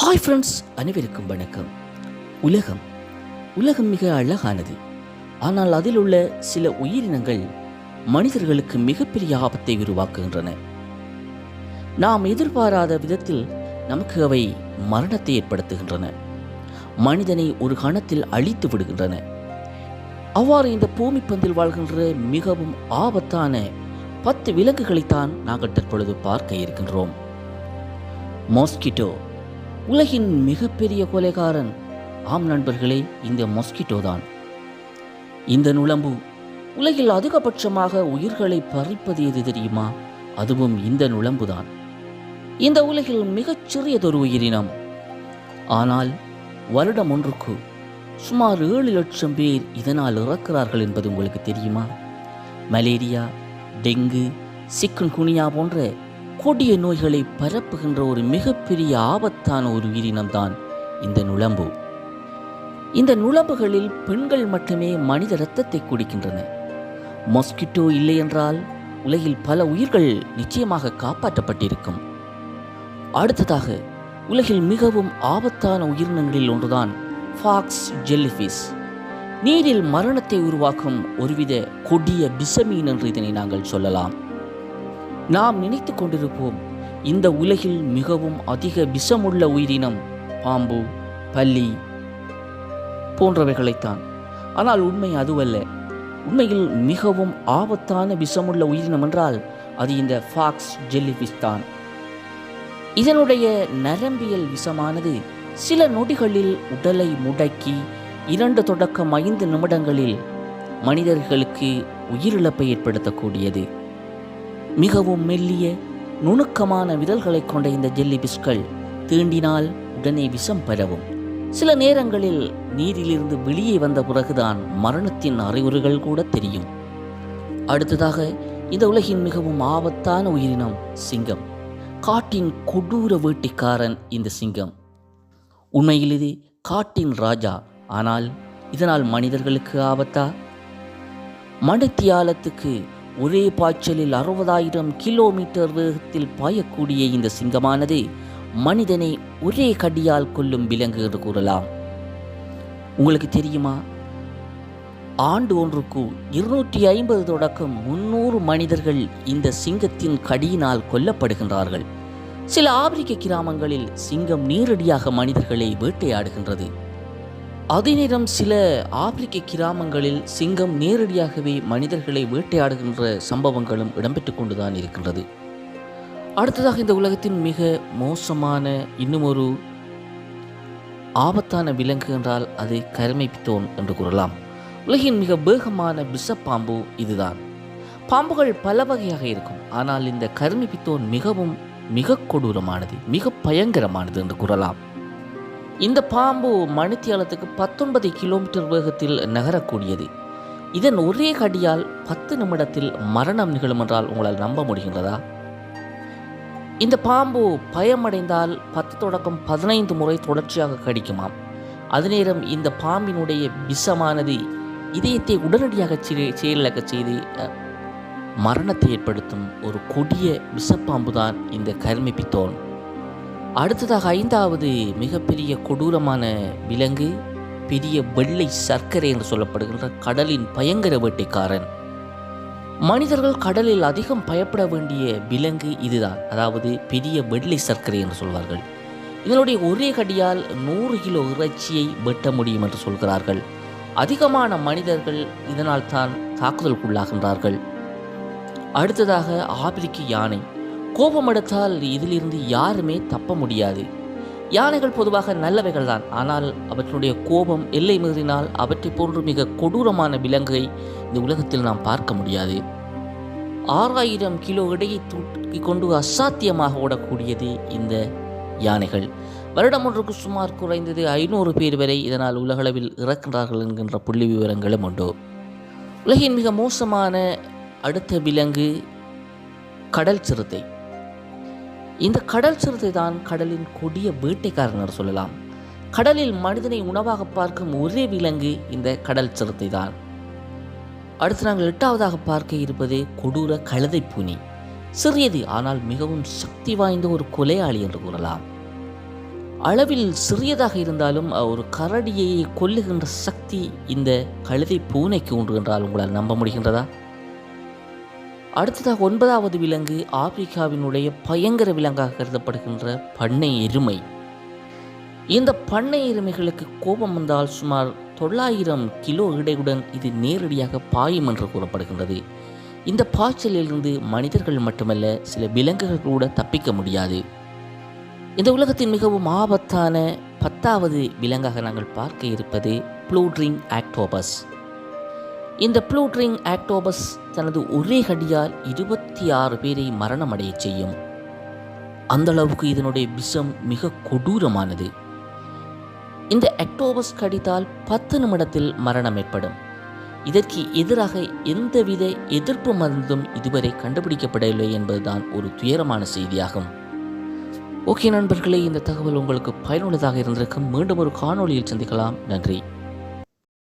Hi friends, அனைவருக்கும் வணக்கம். உலகம் உலகம் மிக அழகானது. ஆனால் அதில் உள்ள சில உயிரினங்கள் மனிதர்களுக்கு மிகப்பெரிய ஆபத்தை உருவாக்குகின்றன. நாம் எதிர்பாராத விதத்தில் நமக்கு அவை மரணத்தை ஏற்படுத்துகின்றன. மனிதனை ஒரு கணத்தில் அழித்து விடுகின்றன. அவ்வாறு இந்த பூமி பந்தில் வாழ்கின்ற மிகவும் ஆபத்தான 10 விலங்குகளைத்தான் நாங்கள் தற்பொழுது பார்க்க இருக்கின்றோம். மாஸ்கிட்டோ உலகின் மிகப்பெரிய கொலைகாரன். ஆம் நண்பர்களே, இந்த மொஸ்கிட்டோ தான். இந்த நுளம்பு உலகில் அதிகபட்சமாக உயிர்களை பறிப்பது எது தெரியுமா? அதுவும் இந்த நுளம்புதான். இந்த உலகில் மிகச்சிறியதொரு உயிரினம். ஆனால் வருடம் ஒன்றுக்கு சுமார் 7 லட்சம் பேர் இதனால் இறக்கிறார்கள் என்பது உங்களுக்கு தெரியுமா? மலேரியா, டெங்கு, சிக்குன்குனியா போன்ற கொடிய நோய்களை பரப்புகின்ற ஒரு மிகப்பெரிய ஆபத்தான ஒரு உயிரினம்தான் இந்த நுளம்பு. இந்த நுளம்புகளில் பெண்கள் மட்டுமே மனித இரத்தத்தை குடிக்கின்றன. மொஸ்கிட்டோ இல்லை என்றால் உலகில் பல உயிர்கள் நிச்சயமாக காப்பாற்றப்பட்டிருக்கும். அடுத்ததாக உலகில் மிகவும் ஆபத்தான உயிரினங்களில் ஒன்றுதான் ஃபாக்ஸ் ஜெல்லிஃபிஷ். நீரில் மரணத்தை உருவாக்கும் ஒருவித கொடிய விஷமீன் என்று இதனை நாங்கள் சொல்லலாம். நாம் நினைத்து கொண்டிருப்போம் இந்த உலகில் மிகவும் அதிக விஷமுள்ள உயிரினம் பாம்பு, பல்லி போன்றவைகளைத்தான். ஆனால் உண்மை அதுவல்ல. உண்மையில் மிகவும் ஆபத்தான விஷமுள்ள உயிரினம் என்றால் அது இந்த ஃபாக்ஸ் ஜெல்லிஃபிஷ் தான். இதனுடைய நரம்பியல் விஷமானது சில நொடிகளில் உடலை முடக்கி 2 தொடக்கம் 5 நிமிடங்களில் மனிதர்களுக்கு உயிரிழப்பை ஏற்படுத்தக்கூடியது. மிகவும் மெல்லிய நுணுக்கமான விரல்களை கொண்ட இந்த ஜெல்லிபிஷ்கள் தீண்டினால் உடனே விஷம் பரவும். சில நேரங்களில் நீரிலிருந்து வெளியே வந்த பிறகுதான் மரணத்தின் அறிகுறிகள் கூட தெரியும். அடுத்ததாக இந்த உலகின் மிகவும் ஆபத்தான உயிரினம் சிங்கம். காட்டின் கொடூர வேட்டைக்காரன் இந்த சிங்கம். உண்மையில் இது காட்டின் ராஜா. ஆனால் இதனால் மனிதர்களுக்கு ஆபத்தா? மணித்தியாலத்துக்கு ஒரே பாய்ச்சலில் 60,000 கிலோமீட்டர் வேகத்தில் பாயக்கூடிய இந்த சிங்கமானது மனிதனை ஒரே கடியால் கொல்லும் விலங்கு என்று கூறலாம். உங்களுக்கு தெரியுமா? ஆண்டு ஒன்றுக்கு 250 தொடக்கம் 300 மனிதர்கள் இந்த சிங்கத்தின் கடியினால் கொல்லப்படுகின்றார்கள். சில ஆப்பிரிக்க கிராமங்களில் சிங்கம் நேரடியாக மனிதர்களை வேட்டையாடுகின்றது. அதே நேரம் சில ஆப்பிரிக்க கிராமங்களில் சிங்கம் நேரடியாகவே மனிதர்களை வேட்டையாடுகின்ற சம்பவங்களும் இடம்பெற்றுக் கொண்டுதான் இருக்கின்றது. அடுத்ததாக இந்த உலகத்தின் மிக மோசமான இன்னும் ஒரு ஆபத்தான விலங்கு என்றால் அது கருமை பித்தோன் என்று கூறலாம். உலகின் மிக வேகமான விஷப்பாம்பு இதுதான். பாம்புகள் பல வகையாக இருக்கும். ஆனால் இந்த கருமை பித்தோன் மிக கொடூரமானது, மிக பயங்கரமானது என்று கூறலாம். இந்த பாம்பு மணித்தியாலத்துக்கு 19 கிலோமீட்டர் வேகத்தில் நகரக்கூடியது. இதன் ஒரே கடியால் 10 நிமிடத்தில் மரணம் நிகழும் என்றால் உங்களால் நம்ப முடிகின்றதா? இந்த பாம்பு பயமடைந்தால் 10 தொடக்கம் 15 முறை தொடர்ச்சியாக கடிக்குமாம். அதே நேரம் இந்த பாம்பினுடைய விஷமானது இதயத்தை உடனடியாக செயலிழக்க செய்து மரணத்தை ஏற்படுத்தும் ஒரு கொடிய விஷப்பாம்பு தான் இந்த கருமை பித்தோன். அடுத்ததாக 5வது மிகப்பெரிய கொடூரமான விலங்கு பெரிய வெள்ளை சர்க்கரை என்று சொல்லப்படுகின்ற கடலின் பயங்கர வேட்டைக்காரன். மனிதர்கள் கடலில் அதிகம் பயப்பட வேண்டிய விலங்கு இதுதான். அதாவது பெரிய வெள்ளை சர்க்கரை என்று சொல்வார்கள். இதனுடைய ஒரே கடியால் 100 கிலோ இறைச்சியை வெட்ட முடியும் என்று சொல்கிறார்கள். அதிகமான மனிதர்கள் இதனால் தான் தாக்குதலுக்குள்ளாகின்றார்கள். அடுத்ததாக ஆப்பிரிக்க யானை. கோபம் எடுத்தால் இதிலிருந்து யாருமே தப்ப முடியாது. யானைகள் பொதுவாக நல்லவைகள் தான். ஆனால் அவற்றுடைய கோபம் எல்லை மீறினால் அவற்றை போன்று மிக கொடூரமான விலங்கை இந்த உலகத்தில் நாம் பார்க்க முடியாது. 6000 கிலோ எடையை தூக்கி கொண்டு அசாத்தியமாக ஓடக்கூடியது இந்த யானைகள். வருடம் ஒன்றுக்கு சுமார் குறைந்தது 500 பேர் வரை இதனால் உலகளவில் இறக்கின்றார்கள் என்கின்ற புள்ளி விவரங்களும் உண்டு. உலகின் மிக மோசமான அடுத்த விலங்கு கடல் சிறுத்தை. இந்த கடல் சிறுத்தை தான் கடலின் கொடிய வேட்டைக்காரன் என்று சொல்லலாம். கடலில் மனிதனை உணவாக பார்க்கும் ஒரே விலங்கு இந்த கடல் சிறுத்தை தான். அடுத்து நாங்கள் 8வதாக பார்க்க இருப்பது கொடூர கழுதை பூனி. சிறியது ஆனால் மிகவும் சக்தி வாய்ந்த ஒரு கொலையாளி என்று கூறலாம். அளவில் சிறியதாக இருந்தாலும் ஒரு கரடியை கொல்லுகின்ற சக்தி இந்த கழுதை பூனைக்கு உண்டு என்றால் உங்களால் நம்ப முடிகின்றதா? அடுத்ததாக 9வது விலங்கு ஆப்பிரிக்காவினுடைய பயங்கர விலங்காக கருதப்படுகின்ற பண்ணை எருமை. இந்த பண்ணை எருமைகளுக்கு கோபம் வந்தால் சுமார் 900 கிலோ எடையுடன் இது நேரடியாக பாயும் என்று கூறப்படுகின்றது. இந்த பாய்ச்சலிலிருந்து மனிதர்கள் மட்டுமல்ல, சில விலங்குகள் கூட தப்பிக்க முடியாது. இந்த உலகத்தின் மிகவும் ஆபத்தான 10வது விலங்காக நாங்கள் பார்க்க இருப்பது ப்ளூட் ரிங் ஆக்டோபஸ். இந்த ப்ளூட் ரிங் ஆக்டோபஸ் தனது ஒரே கடியால் 26 பேரை மரணமடைய செய்யும். அந்த அளவுக்கு இதனுடைய விஷம் மிக கொடூரமானது. இந்த ஆக்டோபஸ் கடித்தால் 10 நிமிடத்தில் மரணம் ஏற்படும். இதற்கு எதிராக எந்தவித எதிர்ப்பு மருந்தும் இதுவரை கண்டுபிடிக்கப்படவில்லை என்பதுதான் ஒரு துயரமான செய்தியாகும். ஓகே நண்பர்களே, இந்த தகவல் உங்களுக்கு பயனுள்ளதாக இருந்திருக்கும். மீண்டும் ஒரு காணொளியில் சந்திக்கலாம். நன்றி.